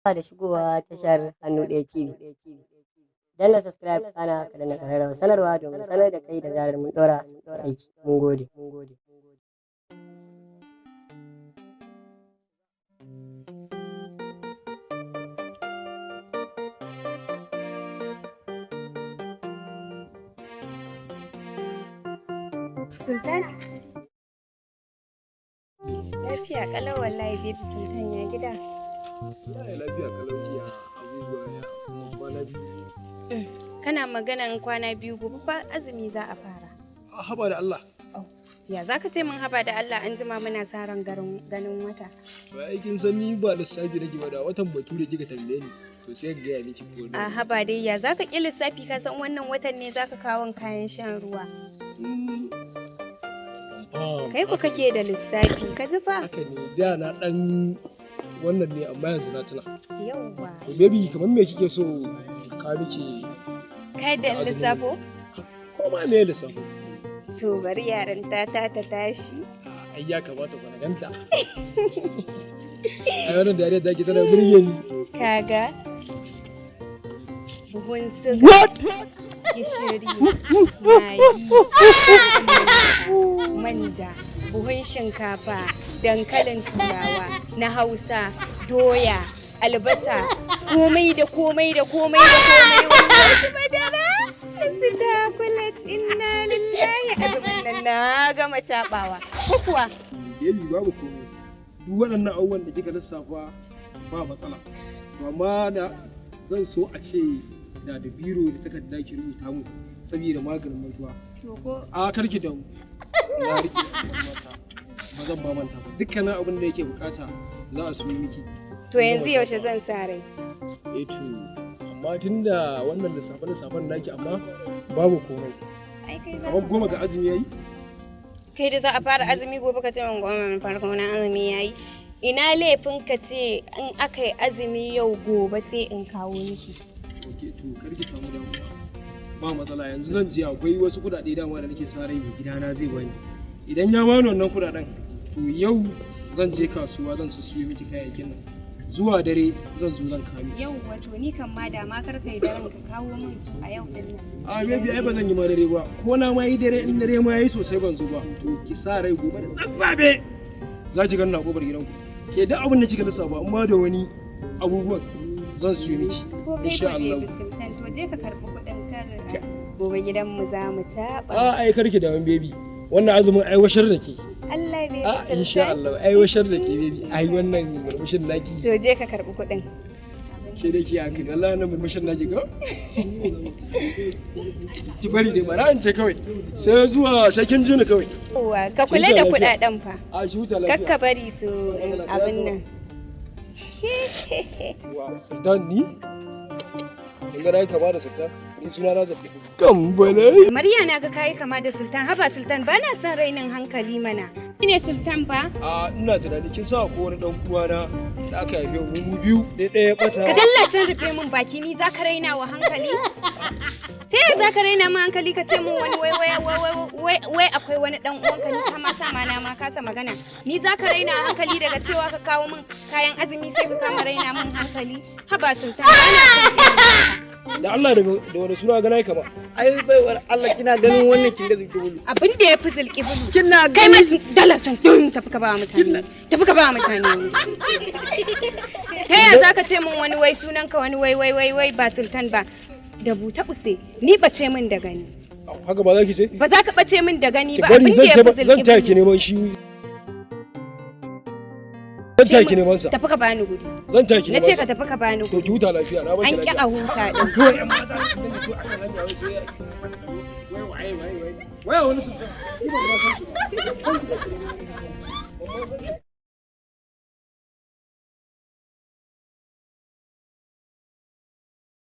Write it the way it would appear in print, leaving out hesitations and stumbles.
da shigowa tashar Hannu Ɗaya TV. Danna subscribe ana ka danna ƙararrawar sanarwa domin sanar da kai da zarar mun ɗora aiki. Mun gode. Sultan? Lafiya kalau wallahi baby Sultan ya gida. Lafiya kalau ya abubuwa ya kwana biyu. Kana maganan kwana biyu gobe fa azumi za a fara. Haba da Allah. Ya zaka ce min haba da Allah an jima muna sa ran ganin wata. To ai kin san ni ba lissafi nake ba da watan bature kika tambaye ni. To sai ga ya miki ko. A haba dai ya zaka ki lissafi ka san wannan watan ne zaka kawo kayan shan ruwa. Kai ku kake da lissafi ka ji fa? Haka ne da na dan wannan ne amma yanzu na tuna. Yawwa. To baby kamar me kike so ka miki? Kai da lissafo? Ko ma me lissafo? To bari yaran ta tashi. Ai ya kamata ku na ganta. Ai wannan dariya da ke tana burge ni. Kaga buhun suga, gishiri, magi, manja, buhun shinkafa, dankalin turawa na Hausa, doya, albasa, komai da komai madara, su chocolate, inna lillahi azumin nan na gama cabawa. Ko kuwa? Baby babu komai. Duk waɗannan abubuwan da kika lissafa ba matsala. Amma da zan so a ce da biro da takarda ki rubuta mu saboda maganin mantuwa. A karki da mu. Na rike mata. Ba zan ba manta ba. Dukkanin abin da yake bukata za a so miki. To yanzu yaushe zan sa rai? To amma tunda wannan lissafen naki amma babu komai. Kamar goma ga azumi yayi? Kai da za a fara azumi gobe ka ce min goma farko na azumi yayi. Ina laifin ka ce in aka yi azumi yau gobe sai in kawo miki. Ok, to karki samu damuwa. Ba matsala yanzu zan je akwai wasu kudade dama da nake sa rai mai gidana zai bani. Idan ya bani wannan kudaden to yau zan je kasuwa zan siyo miki kayayyakin nan. Zuwa dare zan zo zan kawo miki. Yau wato ni kan ma da ma kar kai daren ka kawo min su a yau din nan. A baby ai ba zan yi ma dare ba. Ko na ma yi dare in dare ma yayi sosai ban zo ba. To ki sa rai gobe da sassafe. Za ki ganna kofar gidanku. Ke da abin da kika lissafa amma da wani abubuwan zan siyo miki insha Allah. To je ka karbi kudin kar gobe gidan mu za mu taba. Ai karki da wani baby. Wannan azumin ai washar da ke. Allah bai yi insha Allah ai washar da ke baby. Ai wannan murmushin naki. To je ka karbi kudin. Ke da ki hankali wallahi wannan murmushin naki ga. Ki bari dai bara an ce kawai. Sai zuwa sai kin ji ni kawai. Ka kula da kudaden fa. A shi huta lafiya. Kakka bari su abin nan. Wa sultan ni? Kin ga kama da sultan? Ni suna na zabi. Kambale. Mariya na ga kai kama da sultan. Haba sultan bana son rainin hankali mana. Ni ne sultan ba? Ina tunani kin sa ko wani dan uwana da aka haife mu biyu ɗaya bata. Ka dallacin rufe min baki ni za ka raina wa hankali? Sai ya za ka raina min hankali ka ce min wani wai akwai wani dan uwanka ni ka ma sa mana ma kasa magana. Ni za ka raina hankali daga cewa ka kawo min kayan azumi sai ka kama raina min hankali. Haba sultan. Da Allah da wani suna gana kama. Ai baiwar Allah kina ganin wannan kin ga ziki bulu. Abin da ya fi zilki bulu. Kina kai mai dalacin dun tafi ka ba mutane. Tafi ka ba mutane. Ta yaya zaka ce min wani wai sunanka wani wai ba sultan ba. Da buta use ni bace min da gani. Haka ba za ki ce? Ba za ka bace min da gani ba abin da ya fi zilki bulu. Zan taki neman shi. Zan taki neman sa. Tafi ka bani guri. Zan taki neman sa. Nace ka tafi ka bani guri. To ki huta lafiya na ba shi lafiya. An ki a huta din. To ƴan mata su dinga to aka hanya wai sai wai wai wai wai wani sultan.